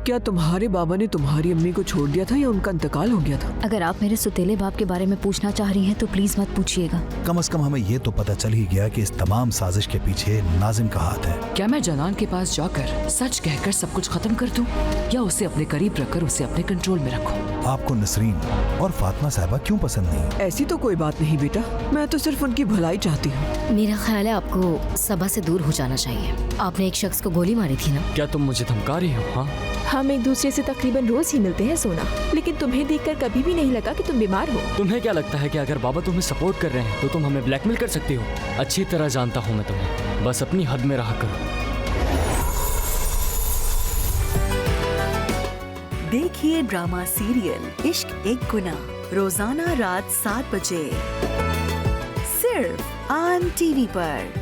क्या तुम्हारे बाबा ने तुम्हारी अम्मी को छोड़ दिया था या उनका इंतकाल हो गया था? अगर आप मेरे सुतेले बाप के बारे में पूछना चाह रही हैं तो प्लीज मत पूछिएगा। कम से कम हमें ये तो पता चल ही गया कि इस तमाम साजिश के पीछे नाजिम का हाथ है। क्या मैं जनान के पास जाकर सच कहकर सब कुछ खत्म कर दूं या उसे अपने करीब रखकर उसे अपने कंट्रोल में रखूं? आपको नसरीन और फातिमा साहिबा क्यों पसंद नहीं? ऐसी तो कोई बात नहीं बेटा, मैं तो सिर्फ उनकी भलाई चाहती हूँ। मेरा ख्याल है आपको सबा से दूर हो जाना चाहिए। आपने एक शख्स को गोली मारी थी ना? क्या तुम मुझे धमका रही हो? हाँ, हम एक दूसरे से तकरीबन रोज ही मिलते हैं सोना, लेकिन तुम्हें देखकर कभी भी नहीं लगा कि तुम बीमार हो। तुम्हें क्या लगता है कि अगर बाबा तुम्हें सपोर्ट कर रहे हैं तो तुम हमें ब्लैकमेल कर सकती हो? अच्छी तरह जानता हूँ मैं तुम्हें, बस अपनी हद में रहा करो। देखिए ड्रामा सीरियल इश्क एक गुनाह रोजाना रात 7 बजे सिर्फ ऑन टीवी पर।